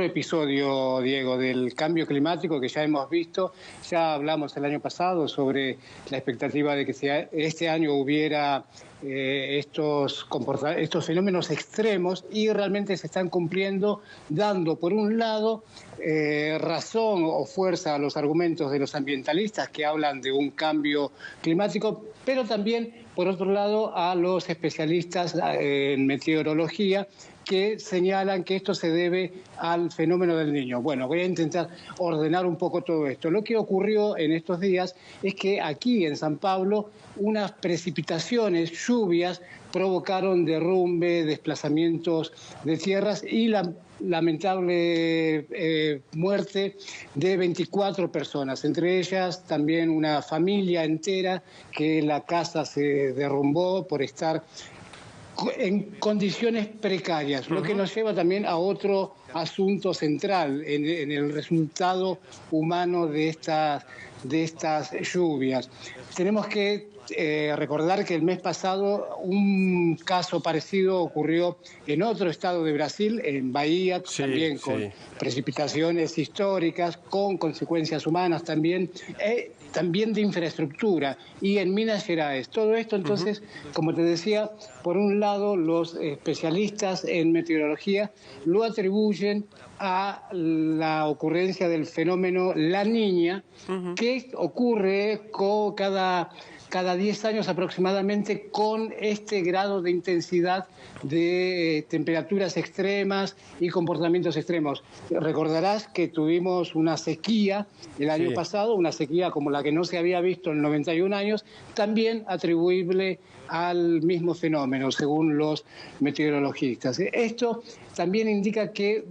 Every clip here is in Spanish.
Episodio, Diego, del cambio climático que ya hemos visto. Ya hablamos el año pasado sobre la expectativa de que este año hubiera estos fenómenos extremos, y realmente se están cumpliendo, dando por un lado razón o fuerza a los argumentos de los ambientalistas que hablan de un cambio climático, pero también por otro lado a los especialistas en meteorología, que señalan que esto se debe al fenómeno del Niño. Bueno, voy a intentar ordenar un poco todo esto. Lo que ocurrió en estos días es que aquí en San Pablo unas precipitaciones, lluvias, provocaron derrumbe, desplazamientos de tierras y la lamentable muerte de 24 personas, entre ellas también una familia entera que la casa se derrumbó por estar en condiciones precarias, lo que nos lleva también a otro asunto central en el resultado humano de estas lluvias. Tenemos que recordar que el mes pasado un caso parecido ocurrió en otro estado de Brasil, en Bahía, también con precipitaciones históricas, con consecuencias humanas también, también de infraestructura, y en Minas Gerais. Todo esto, entonces, como te decía, por un lado los especialistas en meteorología lo atribuyen a la ocurrencia del fenómeno La Niña, que ocurre cada 10 años aproximadamente, con este grado de intensidad de temperaturas extremas y comportamientos extremos. Recordarás que tuvimos una sequía el año pasado, una sequía como la que no se había visto en 91 años, también atribuible al mismo fenómeno, según los meteorologistas. Esto también indica que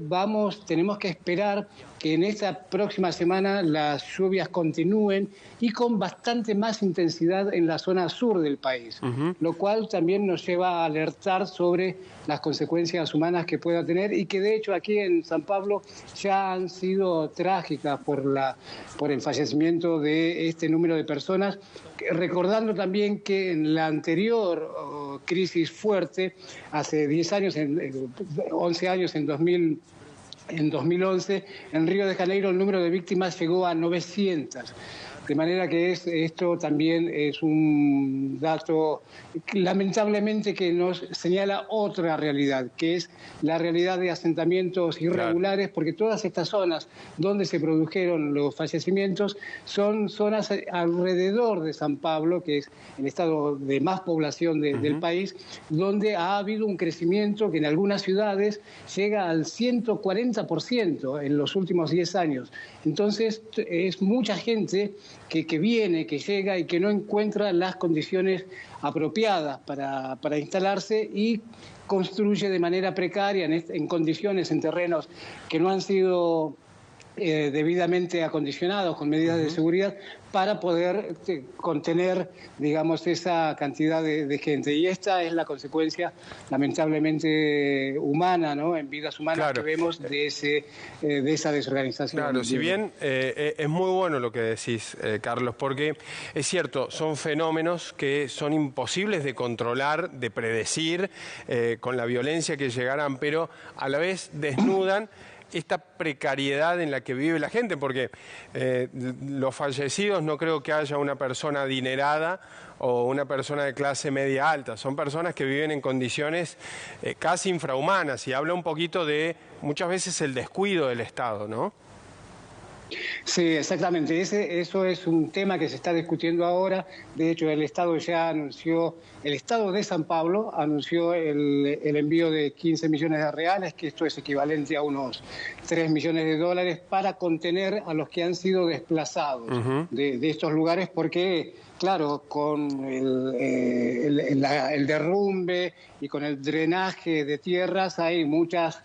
tenemos que esperar que en esta próxima semana las lluvias continúen y con bastante más intensidad en la zona sur del país, lo cual también nos lleva a alertar sobre las consecuencias humanas que pueda tener, y que de hecho aquí en San Pablo ya han sido trágicas por el fallecimiento de este número de personas, recordando también que en la anterior crisis fuerte, hace 10 años, 11 años, en 2011, en Río de Janeiro el número de víctimas llegó a 900. De manera que esto también es un dato, lamentablemente, que nos señala otra realidad, que es la realidad de asentamientos irregulares, porque todas estas zonas donde se produjeron los fallecimientos son zonas alrededor de San Pablo, que es el estado de más población del país, donde ha habido un crecimiento que en algunas ciudades llega al 140% en los últimos 10 años. Entonces, es mucha gente que viene, que llega y que no encuentra las condiciones apropiadas para instalarse, y construye de manera precaria en condiciones, en terrenos que no han sido debidamente acondicionados con medidas de seguridad para poder contener, digamos, esa cantidad de gente. Y esta es la consecuencia, lamentablemente, humana, ¿no?, en vidas humanas que vemos de esa desorganización. Claro, si bien es muy bueno lo que decís, Carlos, porque es cierto, son fenómenos que son imposibles de controlar, de predecir, con la violencia que llegarán, pero a la vez desnudan esta precariedad en la que vive la gente, porque los fallecidos no creo que haya una persona adinerada o una persona de clase media alta, son personas que viven en condiciones casi infrahumanas, y habla un poquito de muchas veces el descuido del Estado, ¿no? Sí, exactamente. Eso es un tema que se está discutiendo ahora. De hecho, el Estado de San Pablo anunció el envío de 15 millones de reales, que esto es equivalente a unos 3 millones de dólares, para contener a los que han sido desplazados de estos lugares, porque, claro, con el derrumbe y con el drenaje de tierras, hay muchas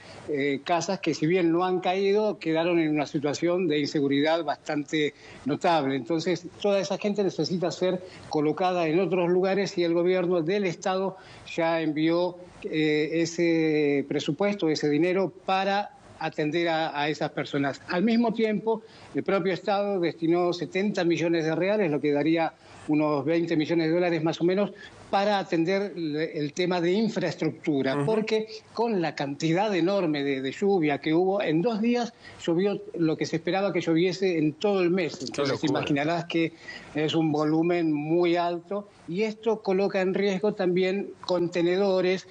casas que, si bien no han caído, quedaron en una situación de inseguridad bastante notable. Entonces, toda esa gente necesita ser colocada en otros lugares, y el gobierno del Estado ya envió ese presupuesto, ese dinero, para atender a esas personas. Al mismo tiempo, el propio Estado destinó 70 millones de reales, lo que daría unos 20 millones de dólares más o menos, para atender el tema de infraestructura, porque con la cantidad enorme de lluvia que hubo, en 2 días llovió lo que se esperaba que lloviese en todo el mes. Entonces imaginarás que es un volumen muy alto y esto coloca en riesgo también contenedores,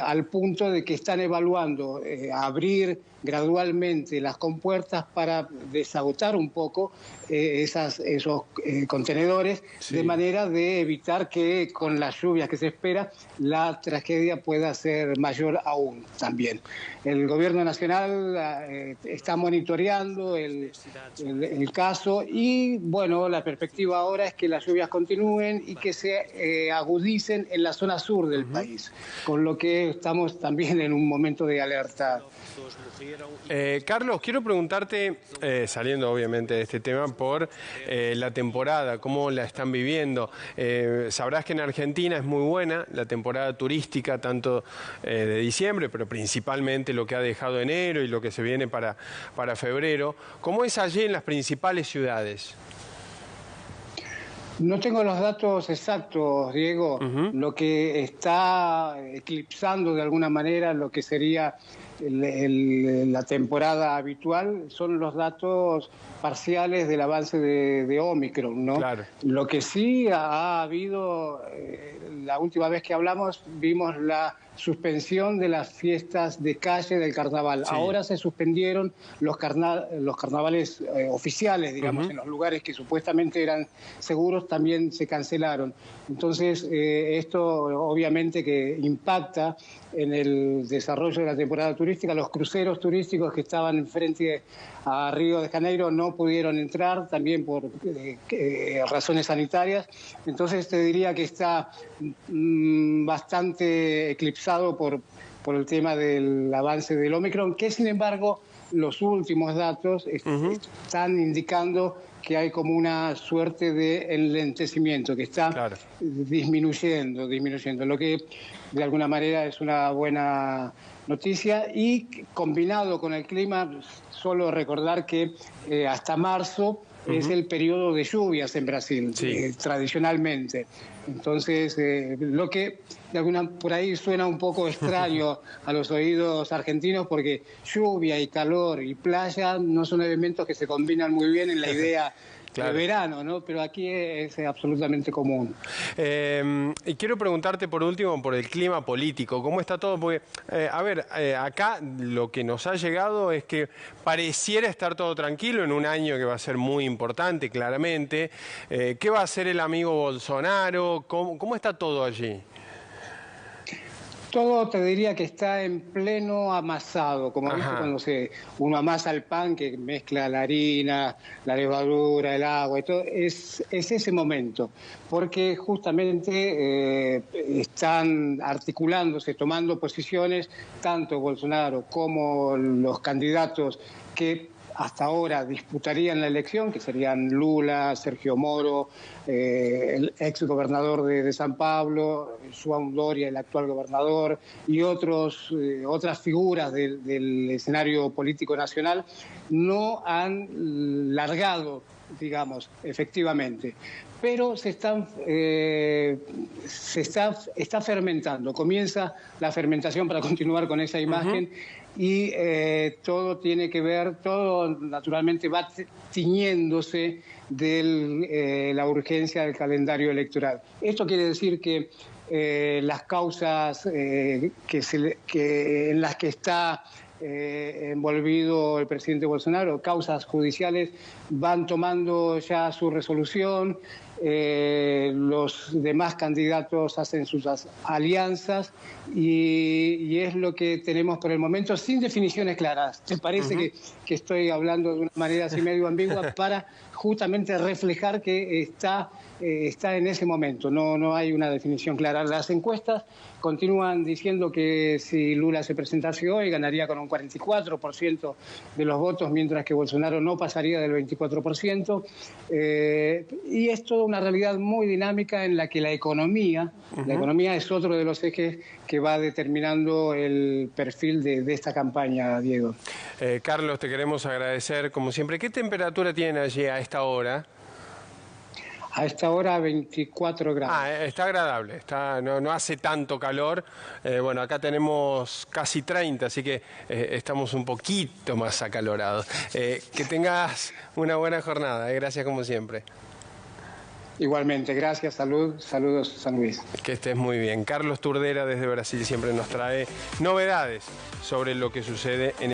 al punto de que están evaluando abrir gradualmente las compuertas para desagotar un poco esos contenedores, de manera de evitar que con las lluvias que se espera la tragedia pueda ser mayor aún también. El gobierno nacional está monitoreando el caso y bueno, la perspectiva ahora es que las lluvias continúen y que se agudicen en la zona sur del país, con lo que estamos también en un momento de alerta. Carlos, quiero preguntarte, saliendo obviamente de este tema, por la temporada, cómo la están viviendo. Sabrás que en Argentina es muy buena la temporada turística, tanto de diciembre, pero principalmente lo que ha dejado enero y lo que se viene para febrero. ¿Cómo es allí en las principales ciudades? No tengo los datos exactos, Diego. Lo que está eclipsando de alguna manera lo que sería la temporada habitual son los datos parciales del avance de Omicron, ¿no? Claro. Lo que sí ha habido, la última vez que hablamos, vimos la suspensión de las fiestas de calle del carnaval. Sí. Ahora se suspendieron los carnavales oficiales, digamos, en los lugares que supuestamente eran seguros, también se cancelaron. Entonces, esto obviamente que impacta en el desarrollo de la temporada turística. Los cruceros turísticos que estaban frente a Río de Janeiro no pudieron entrar, también por razones sanitarias. Entonces te diría que está bastante eclipsado por el tema del avance del Omicron, que sin embargo los últimos datos están indicando que hay como una suerte de enlentecimiento, que está disminuyendo, lo que de alguna manera es una buena noticia. Y combinado con el clima, solo recordar que hasta marzo es el periodo de lluvias en Brasil, tradicionalmente. Entonces, lo que de alguna por ahí suena un poco extraño a los oídos argentinos, porque lluvia y calor y playa no son elementos que se combinan muy bien en la idea de verano, ¿no? Pero aquí es absolutamente común. Y quiero preguntarte por último por el clima político, ¿cómo está todo? Porque, acá lo que nos ha llegado es que pareciera estar todo tranquilo en un año que va a ser muy importante, claramente. ¿Qué va a hacer el amigo Bolsonaro? ¿Cómo está todo allí? Todo te diría que está en pleno amasado, como viste cuando uno amasa el pan, que mezcla la harina, la levadura, el agua, y todo, es ese momento, porque justamente están articulándose, tomando posiciones, tanto Bolsonaro como los candidatos que hasta ahora disputarían la elección, que serían Lula, Sergio Moro, el ex gobernador de San Pablo, João Doria, el actual gobernador, y otras figuras del escenario político nacional, no han largado, digamos, efectivamente. Pero está fermentando, comienza la fermentación para continuar con esa imagen. Y todo tiene que ver, todo naturalmente va tiñéndose de la urgencia del calendario electoral. Esto quiere decir que las causas en las que está envolvido el presidente Bolsonaro, causas judiciales, van tomando ya su resolución. Los demás candidatos hacen sus alianzas y es lo que tenemos por el momento, sin definiciones claras. ¿Te parece que estoy hablando de una manera así medio ambigua para justamente reflejar que está en ese momento? No hay una definición clara. Las encuestas continúan diciendo que si Lula se presentase hoy ganaría con un 44% de los votos, mientras que Bolsonaro no pasaría del 24%. Y es toda una realidad muy dinámica en la que la economía es otro de los ejes que va determinando el perfil de esta campaña, Diego. Carlos, te queremos agradecer, como siempre. ¿Qué temperatura tienen allí a esta hora? A esta hora 24 grados. Está agradable, no hace tanto calor. Bueno, acá tenemos casi 30, así que estamos un poquito más acalorados. Que tengas una buena jornada, gracias como siempre. Igualmente, gracias, saludos San Luis. Que estés muy bien. Carlos Turdera desde Brasil siempre nos trae novedades sobre lo que sucede en